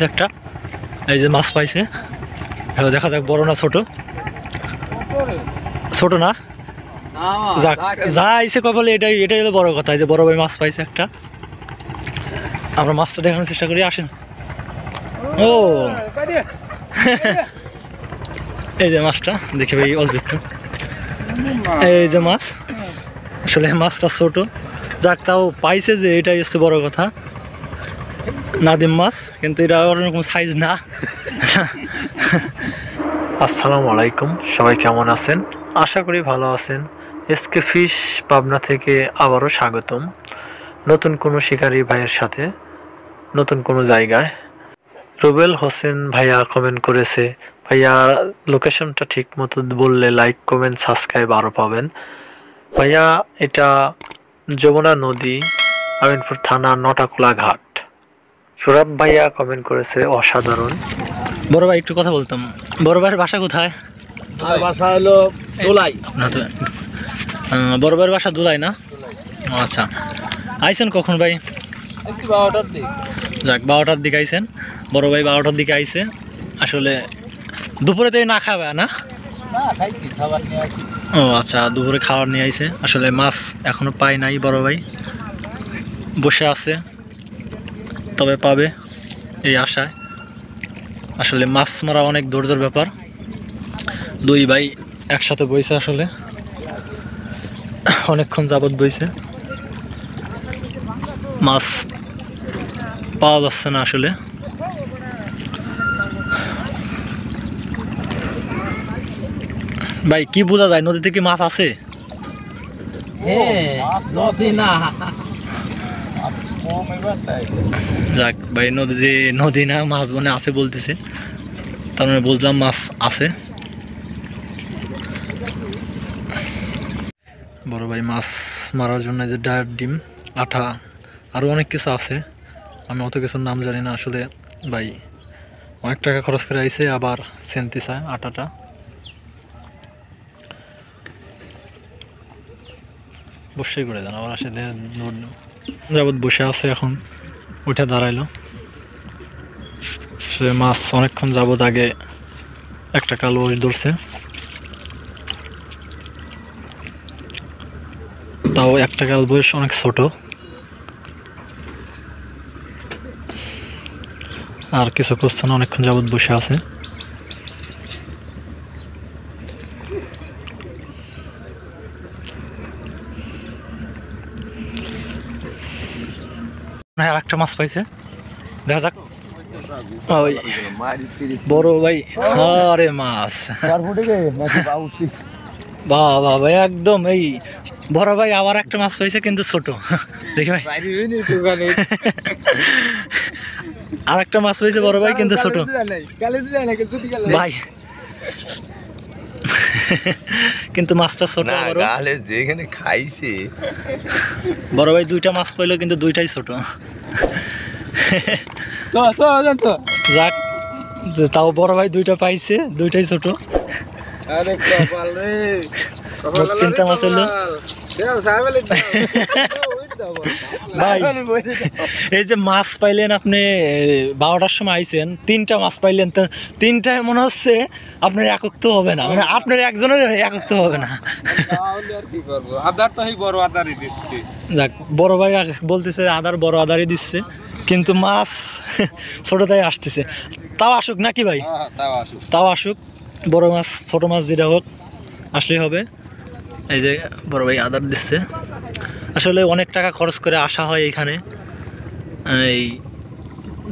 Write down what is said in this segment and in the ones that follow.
একটা এই যে মাছ পাইছে, দেখা যাক বড় না ছোট। ছোট না, যাক যা আইছে কয় বলে এটাই এটাই হলো বড় কথা। এই যে বড় ভাই মাছ পাইছে একটা, আমরা মাছটা দেখানোর চেষ্টা করি, আসেন। ও এই যে মাছটা দেখে ভাই অল্প একটু, এই যে মাছ, আসলে মাছটা ছোট, যাক তাও পাইছে যে এটাই হচ্ছে বড় কথা। নাদিম মাছ, কিন্তু এটা ওরকম সাইজ না। আসসালামু আলাইকুম, সবাই কেমন আছেন? আশা করি ভালো আছেন। এসকে ফিশ পাবনা থেকে আবারও স্বাগতম, নতুন কোনো শিকারী ভাইয়ের সাথে নতুন কোনো জায়গায়। রুবেল হোসেন ভাইয়া কমেন্ট করেছে, ভাইয়া লোকেশনটা ঠিক মতো বললে লাইক কমেন্ট সাবস্ক্রাইব আরও পাবেন। ভাইয়া এটা যমুনা নদী, আমিনপুর থানা, নটাকুলা ঘাট। সুরাব ভাইয়া কমেন্ট করেছে অসাধারণ। বড় ভাই একটু কথা বলতাম, বড় ভাইয়ের বাসা কোথায়? বাসা হলো দোলাই। বড় ভাইয়ের বাসা দোলাই না? আচ্ছা, আইছেন কখন ভাই? 12টার দিকে। যাক 12টার দিকে আইছেন, বড় ভাই 12টার দিকে আইছে। আসলে দুপুরে তো না খাবে না? খাইছি, খাবার নিয়ে আসি। ও আচ্ছা, দুপুরে খাবার নিয়ে আইছে। আসলে মাছ এখনো পাই নাই, বড় ভাই বসে আছে, তবে পাবে এই আশায়। আসলে মাছ মারা অনেক ধৈর্যের ব্যাপার। দুই ভাই একসাথে বইছে, আসলে অনেকক্ষণ যাবৎ বইছে, মাছ পাওয়া যাচ্ছে না আসলে। ভাই কি বোঝা যায়, নদীতে কি মাছ আছে? যাক ভাই, নদী না, মাছ মনে আছে বলতেছে, তার মানে বুঝলাম মাছ আছে। বড় ভাই মাছ মারার জন্য যে ডায়ের ডিম, আঠা, আরও অনেক কিছু আছে, আমি অত কিছুর নাম জানি না। আসলে ভাই অনেক টাকা খরচ করে আইছে, আবার সেনতে চায় আটাটা। বসেই করে দেন, আবার আসে যাবৎ বসে আছে, এখন উঠে দাঁড়াইলো। সে মাছ অনেকক্ষণ যাবৎ আগে একটা কালো ধরছে, তাও একটা কাল বয়স অনেক ছোট। আর কিছু করছে না, অনেকক্ষণ যাবৎ বসে আছে। আর একটা মাছ পাইছে, দেখা যাক। ওই বড় ভাই, আরে মাছ, বাবা ভাই একদম এই বড় ভাই আবার একটা মাছ পাইছে, কিন্তু ছোট। দেখি ভাই, আর একটা মাছ পাইছে বড় ভাই, কিন্তু ছোট। ভাই কিন্তু মাছটা ছোট, যেখানে খাইছে বড় ভাই দুইটা মাছ পাইলো, কিন্তু দুইটাই ছোট। যাক, তাও বড় ভাই দুইটা পাইছে, দুইটাই ছোট। চিন্তা মাছ হইলো ভাই, এই যে মাছ পাইলেন আপনি 12টার সময় আইছেন, 3টা মাছ পাইলেন, তো 3টায় মনে হচ্ছে আপনার একক তো হবে না, মানে আপনার একজনের একক তো হবে না। যাক, বড় ভাই বলতেছে আদার বড় আদারই দিচ্ছে, কিন্তু মাছ ছোটটাই আসতেছে। তাও আসুক নাকি ভাই? তাও আসুক, বড় মাছ ছোট মাছ যেটা হোক আসলেই হবে। এই যে বড় ভাই আদার দিচ্ছে। আসলে অনেক টাকা খরচ করে আসা হয় এখানে, এই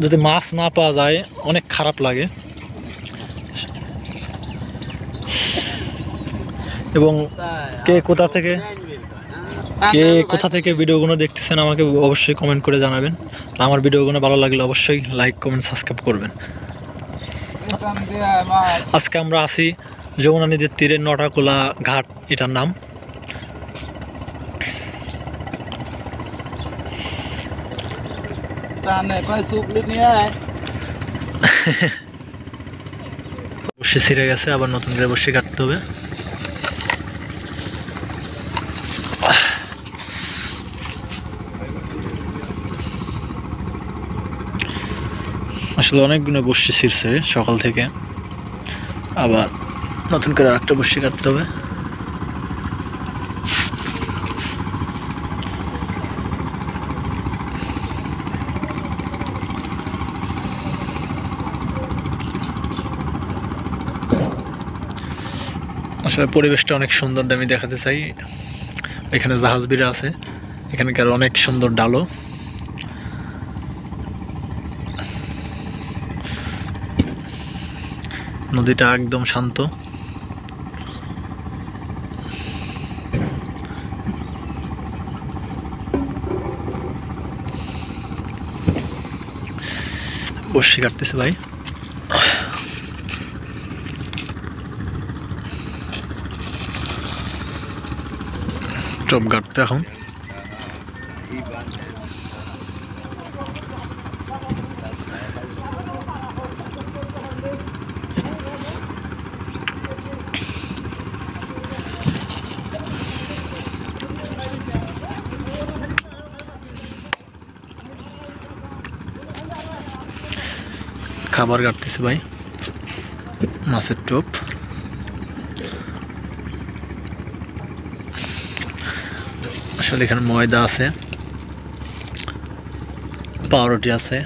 যদি মাছ না পাওয়া যায় অনেক খারাপ লাগে। এবং কে কোথা থেকে ভিডিওগুলো দেখতেছেন আমাকে অবশ্যই কমেন্ট করে জানাবেন। আমার ভিডিওগুলো ভালো লাগলে অবশ্যই লাইক কমেন্ট সাবস্ক্রাইব করবেন। আজকে আমরা আছি যমুনা নদীর তীরে, নটাকুলা ঘাট এটার নাম। বসে ছিঁড়ে গেছে, আবার নতুন করে বসে কাটতে হবে। আসলে আসলে অনেকগুলো বড়শি ছিঁড়ছে সকাল থেকে, আবার নতুন করে আরেকটা বড়শি কাটতে হবে। আসলে পরিবেশটা অনেক সুন্দর, আমি দেখাতে চাই। এখানে জাহাজ বিড়া আছে, এখানকার অনেক সুন্দর ডালো। নদীটা একদম শান্ত। বসে কাটতেছে ভাই। টপ গাটতে এখন খাবার কাটতেছে ভাই, মাছের টোপ। আসলে এখানে ময়দা আছে, পাউরুটি আছে,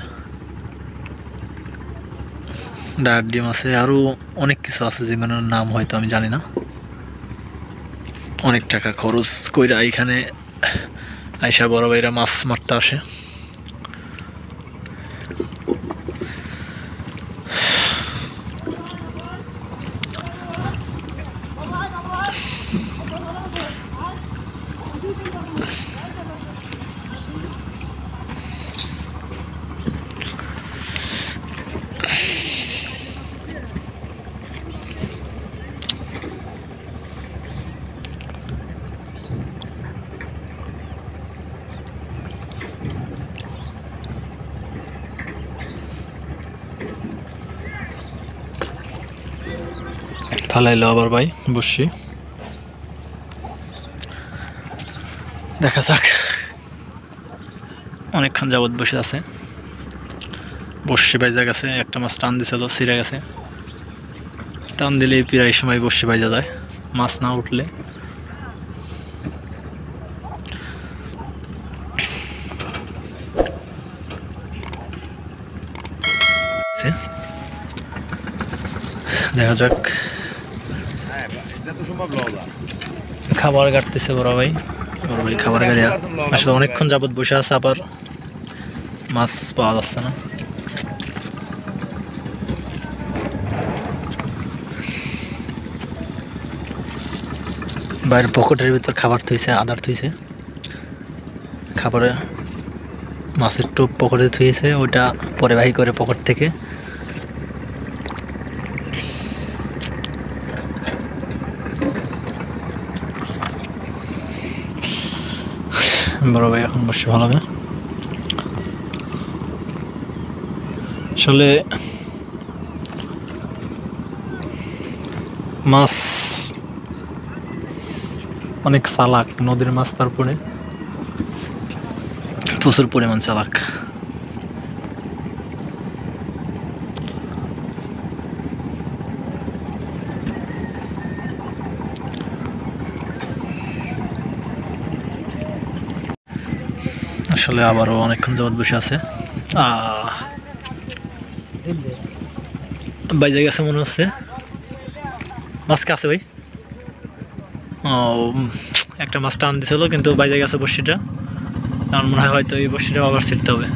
ডায়েট ডিম আছে, আরও অনেক কিছু আছে যেগুলোর নাম হয়তো আমি জানি না। অনেক টাকা খরচ কইরা এখানে আইসা বড় ভাইরা মাছ মারতে আসে। ফালাইলো আবার ভাই বসছি, দেখা যাক। অনেকক্ষণ যাবৎ বসে আছে, বসছি বাইজা গেছে। একটা মাছ টান দিছিল, ছিঁড়ে গেছে। টান দিলেই প্রায় সময় বসছি বাইজা যায়, মাছ না উঠলে। দেখা যাক। খাবার কাটতেছে বড় ভাই খাবার গাড়ি। আসলে অনেকক্ষণ যাবৎ বসে আছে, আবার মাছ পাওয়া যাচ্ছে না। বাইরের পকেটের ভিতর খাবার থইছে, আদার থইছে। খাবারে মাছের টোপ পকেটে থুয়েছে, ওইটা পরে বাহি করে পকেট থেকে। বড় ভাই এখন বসে ভালো হবে। আসলে মাছ অনেক চালাক, নদীর মাছ, তারপরে প্রচুর পরিমাণ চালাক। আসলে আবারও অনেকক্ষণ যাবৎ বসে আছে। বাইজে গেছে মনে হচ্ছে। মাছ কে আছে ভাই? ও, একটা মাছ টান দিছিল কিন্তু বাইজে গেছে বড়শিটা। আমার মনে হয় হয়তো এই বড়শিটা আবার ছিঁড়তে হবে।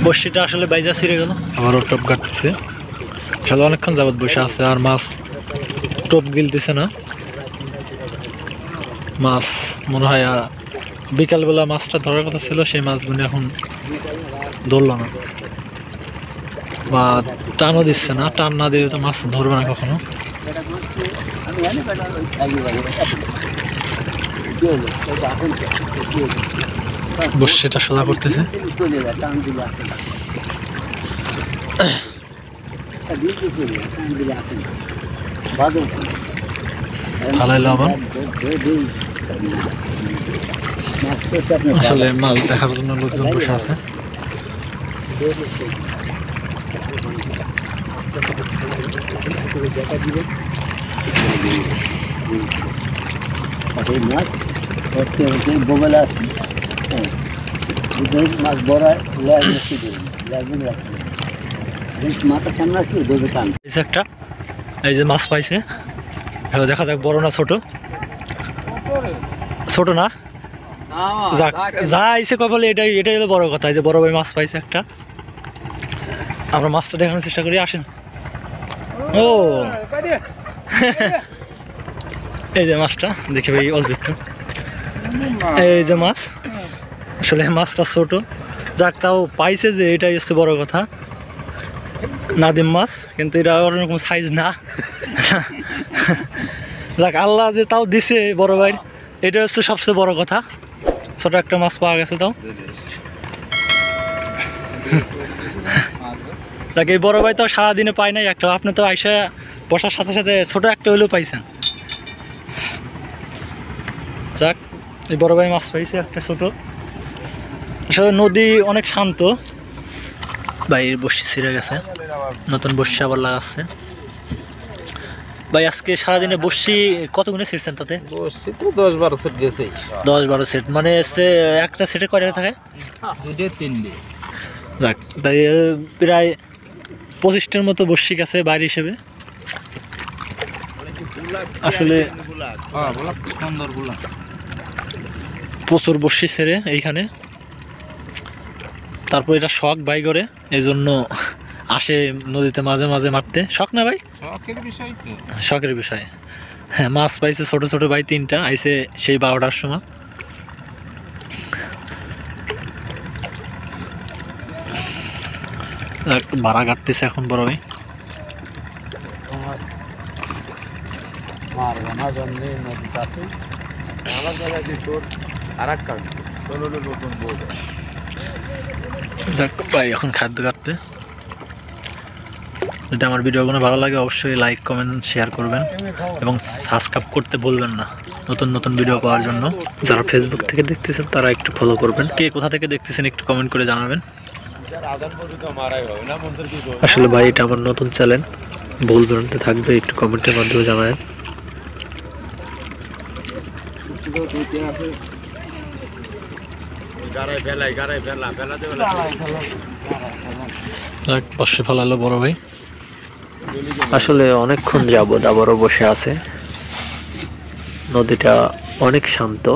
বড়শিটা আসলে বাইজা ছিঁড়ে গেল, আবারও টোপ কাটতেছে। আসলে অনেকক্ষণ যাবৎ বসে আছে, আর মাছ টোপ গিলতেছে না। মাছ মনে হয় বিকালবেলা মাছটা ধরার কথা ছিল, সেই মাছগুলো এখন ধরল না, বা টানও দিচ্ছে না। টান না দিলে তো মাছ ধরবে না কখনো। বসছেটা সোজা করতেছে। ফালাইলো আবার। আসলে মাছ দেখার জন্য লোকজন বসে আছে। মাছ বড় মাথা সামনে আসলে দুটো টান একটা এই যে মাছ পাইছে, এবার দেখা যাক বড় না ছোট। ছোট না, যাক যা আইছে কপালে এটাই হলো বড় কথা। এই যে বড় ভাই মাছ পাইছে একটা, আমরা মাছটা দেখানোর চেষ্টা করি, আসেন। ও এই যে মাছটা দেখি ভাই অল্প একটু, এই যে মাছ। আসলে মাছটা ছোট, যাক তাও পাইছে, যে এটাই হচ্ছে বড় কথা। নাদিম মাছ, কিন্তু এটা ওরকম সাইজ না। যাক আল্লাহ যে তাও দিছে বড় ভাই, এটা হচ্ছে সবচেয়ে বড় কথা। ছোট একটা মাছ পাওয়া গেছে তাও। যাক এই বড় ভাই তো সারাদিনে পাই নাই একটা, আপনি তো আইসা বসার সাথে সাথে ছোট একটা হইলেও পাইছেন। যাক এই বড় ভাই মাছ পাইছে একটা ছোট। আসলে নদী অনেক শান্ত। ভাই বসি ছিঁড়ে গেছে, নতুন বসি আবার লাগাচ্ছে। ভাই আজকে সারাদিনে বসি কত গুণে ছিঁড়ছেন তাতে? বসছি তো 10-12 সেট গেছে। 10-12 সেট, মানে একটা সেটে কয়টা থাকে? 2-3 যাক তাই প্রায় 25টার মতো বসি গেছে বাইরে হিসেবে। আসলে সুন্দর গুলা প্রচুর বসি ছেড়ে এইখানে। তারপর এটা শখ ভাই করে, এই জন্য আসে নদীতে মাঝে মাঝে মারতে। শখ না ভাই? শখের বিষয় তো। শখের বিষয়। হ্যাঁ, মাছ পাইছে ছোট ছোট ভাই 3টা, আইছে সেই 12টার সময়। একটু ভাড়া কাটতেছে এখন বড় ভাই। যাক ভাই এখন খাদ্য কাটতে। যদি আমার ভিডিওগুলো ভালো লাগে অবশ্যই লাইক কমেন্ট শেয়ার করবেন এবং সাবস্ক্রাইব করতে ভুলবেন না নতুন নতুন ভিডিও পাওয়ার জন্য। যারা ফেসবুক থেকে দেখতেছেন তারা একটু ফলো করবেন। কে কোথা থেকে দেখতেছেন একটু কমেন্ট করে জানাবেন। আসলে ভাই এটা আমার নতুন চ্যানেল, ভুল ভ্রান্তি থাকবে একটু কমেন্টের মাধ্যমে জানাবেন। বসে ফেলালো বড় ভাই। আসলে অনেকক্ষণ যাবত আবারও বসে আছে। নদীটা অনেক শান্ত।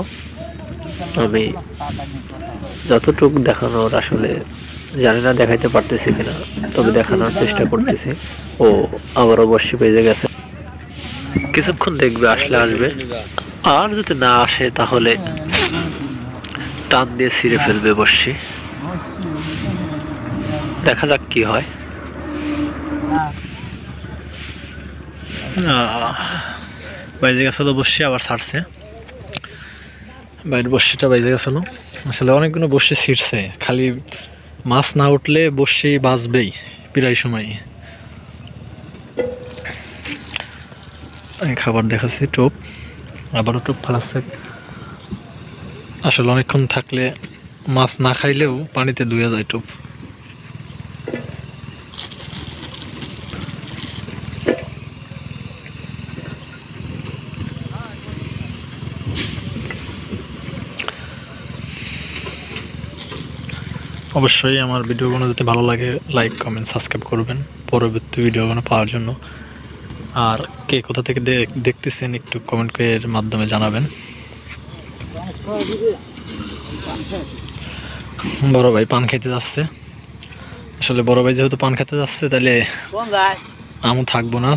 আমি যতটুকু দেখানোর আসলে জানি না দেখাইতে পারতেছি কিনা, তবে দেখানোর চেষ্টা করতেছি। ও আবারও বসে পেয়ে গেছে, কিছুক্ষণ দেখবে, আসলে আসবে, আর যদি না আসে তাহলে টান দিয়ে ছিঁড়ে ফেলবে বসছি। দেখা যাক কি হয়। বাইরে গেছিল বসছি, আবার ছাড়ছে। বাইরের বসিটা বাইরে গেছিল। আসলে অনেকগুলো বসি ছিঁড়ছে, খালি মাছ না উঠলে বসি বাঁচবেই প্রায় সময়। খাবার দেখাচ্ছি, টোপ, আবারও টোপ ফেলাচ্ছে। আসলে অনেকক্ষণ থাকলে মাছ না খাইলেও পানিতে ধুয়ে যায় টোপ। অবশ্যই আমার ভিডিওগুলো যদি ভালো লাগে লাইক কমেন্ট সাবস্ক্রাইব করবেন পরবর্তী ভিডিওগুলো পাওয়ার জন্য। আর কে কোথা থেকে দেখতেছেন একটু কমেন্ট এর মাধ্যমে জানাবেন। বড় ভাই পান খেতে যাচ্ছে। আসলে বড় ভাই যেহেতু পান খেতে যাচ্ছে তাহলে আমি থাকবো না।